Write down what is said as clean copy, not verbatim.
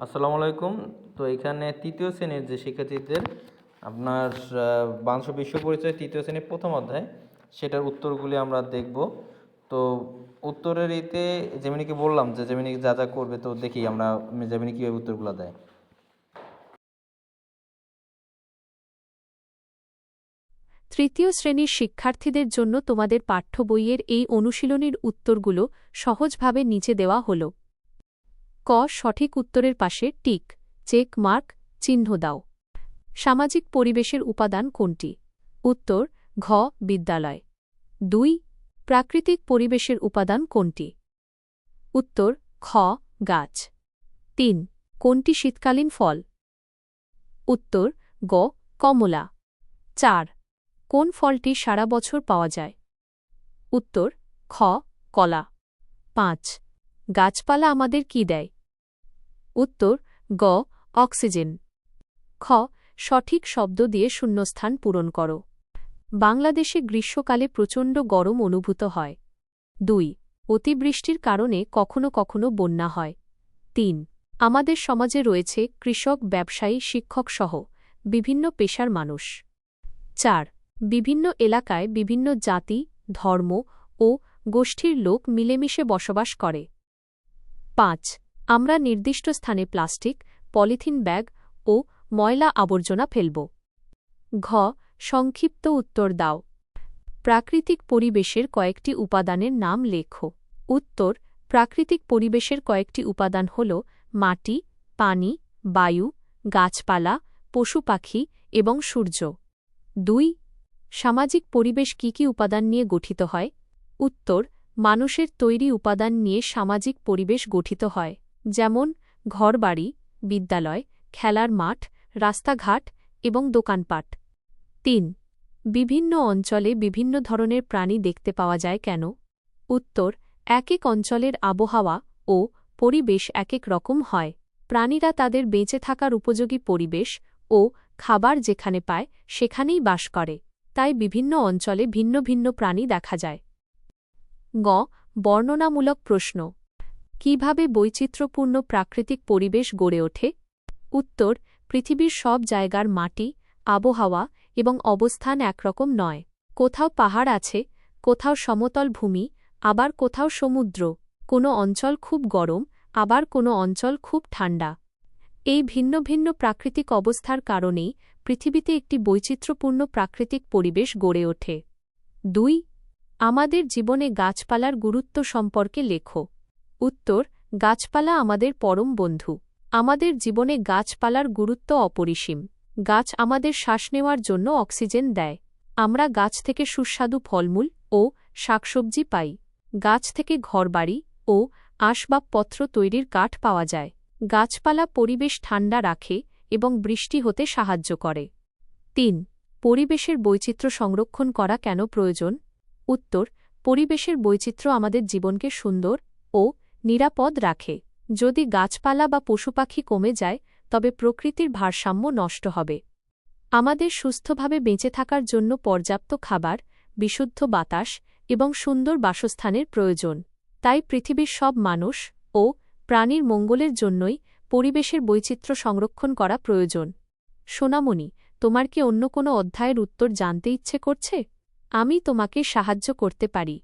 আসসালামু আলাইকুম। তো এখানে তৃতীয় শ্রেণীর যে শিক্ষার্থীদের আপনার বাংলাদেশ বিশ্ব পরিচয় তৃতীয় শ্রেণীর প্রথম অধ্যায়, সেটার উত্তরগুলি আমরা দেখব। তো উত্তরের ইতে জেমিনিকে বললাম যে জেমিনি যা যা করবে, তো দেখি আমরা জেমিনি কীভাবে উত্তরগুলো দেয়। তৃতীয় শ্রেণীর শিক্ষার্থীদের জন্য তোমাদের পাঠ্য বইয়ের এই অনুশীলনীর উত্তরগুলো সহজভাবে নিচে দেওয়া হল। ক সঠিক উত্তরের পাশে টিক চেক মার্ক চিহ্ন দাও। সামাজিক পরিবেশের উপাদান কোনটি? উত্তর ঘ বিদ্যালয়। ২ প্রাকৃতিক পরিবেশের উপাদান কোনটি? উত্তর খ গাছ। ৩ কোনটি শীতকালীন ফল? উত্তর গ কমলা। ৪ কোন ফলটি সারা বছর পাওয়া যায়? উত্তর খ কলা। ৫ গাছপালা আমাদের কি দেয়? উত্তর গ অক্সিজেন। খ সঠিক শব্দ দিয়ে শূন্যস্থান পূরণ করো। বাংলাদেশে গ্রীষ্মকালে প্রচণ্ড গরম অনুভূত হয়। ২ অতিবৃষ্টির কারণে কখনো কখনো বন্যা হয়। ৩ আমাদের সমাজে রয়েছে কৃষক, ব্যবসায়ী, শিক্ষকসহ বিভিন্ন পেশার মানুষ। ৪ বিভিন্ন এলাকায় বিভিন্ন জাতি, ধর্ম ও গোষ্ঠীর লোক মিলেমিশে বসবাস করে। ৫ আমরা নির্দিষ্ট স্থানে প্লাস্টিক, পলিথিন ব্যাগ ও ময়লা আবর্জনা ফেলব। ঘ সংক্ষিপ্ত উত্তর দাও। প্রাকৃতিক পরিবেশের কয়েকটি উপাদানের নাম লেখো। উত্তর প্রাকৃতিক পরিবেশের কয়েকটি উপাদান হল মাটি, পানি, বায়ু, গাছপালা, পশুপাখি এবং সূর্য। ২ সামাজিক পরিবেশ কি কি উপাদান নিয়ে গঠিত হয়? উত্তর মানুষের তৈরি উপাদান নিয়ে সামাজিক পরিবেশ গঠিত হয়, যেমন ঘরবাড়ি, বিদ্যালয়, খেলার মাঠ, রাস্তাঘাট এবং দোকানপাট। ৩ বিভিন্ন অঞ্চলে বিভিন্ন ধরনের প্রাণী দেখতে পাওয়া যায় কেন? উত্তর এক এক অঞ্চলের আবহাওয়া ও পরিবেশ এক এক রকম হয়। প্রাণীরা তাদের বেঁচে থাকার উপযোগী পরিবেশ ও খাবার যেখানে পায় সেখানেই বাস করে, তাই বিভিন্ন অঞ্চলে ভিন্ন ভিন্ন প্রাণী দেখা যায়। গ বর্ণনামূলক প্রশ্ন। কিভাবে বৈচিত্র্যপূর্ণ প্রাকৃতিক পরিবেশ গড়ে ওঠে? উত্তর পৃথিবীর সব জায়গার মাটি, আবহাওয়া এবং অবস্থান একরকম নয়। কোথাও পাহাড় আছে, কোথাও সমতল ভূমি, আবার কোথাও সমুদ্র। কোনো অঞ্চল খুব গরম, আবার কোনো অঞ্চল খুব ঠান্ডা। এই ভিন্ন ভিন্ন প্রাকৃতিক অবস্থার কারণেই পৃথিবীতে একটি বৈচিত্র্যপূর্ণ প্রাকৃতিক পরিবেশ গড়ে ওঠে। ২ আমাদের জীবনে গাছপালার গুরুত্ব সম্পর্কে লেখো। উত্তর গাছপালা আমাদের পরম বন্ধু। আমাদের জীবনে গাছপালার গুরুত্ব অপরিসীম। গাছ আমাদের শ্বাস নেওয়ার জন্য অক্সিজেন দেয়। আমরা গাছ থেকে সুস্বাদু ফলমূল ও শাকসবজি পাই। গাছ থেকে ঘরবাড়ি ও আসবাবপত্র তৈরির কাঠ পাওয়া যায়। গাছপালা পরিবেশ ঠান্ডা রাখে এবং বৃষ্টি হতে সাহায্য করে। ৩ পরিবেশের বৈচিত্র্য সংরক্ষণ করা কেন প্রয়োজন? উত্তর পরিবেশের বৈচিত্র্য আমাদের জীবনকে সুন্দর ও নিরাপদ রাখে। যদি গাছপালা বা পশুপাখি কমে যায় তবে প্রকৃতির ভারসাম্য নষ্ট হবে। আমাদের সুস্থভাবে বেঁচে থাকার জন্য পর্যাপ্ত খাবার, বিশুদ্ধ বাতাস এবং সুন্দর বাসস্থানের প্রয়োজন। তাই পৃথিবীর সব মানুষ ও প্রাণীর মঙ্গলের জন্যই পরিবেশের বৈচিত্র্য সংরক্ষণ করা প্রয়োজন। সোনামণি, তোমার কি অন্য কোনো অধ্যায়ের উত্তর জানতে ইচ্ছে করছে? আমি তোমাকে সাহায্য করতে পারি।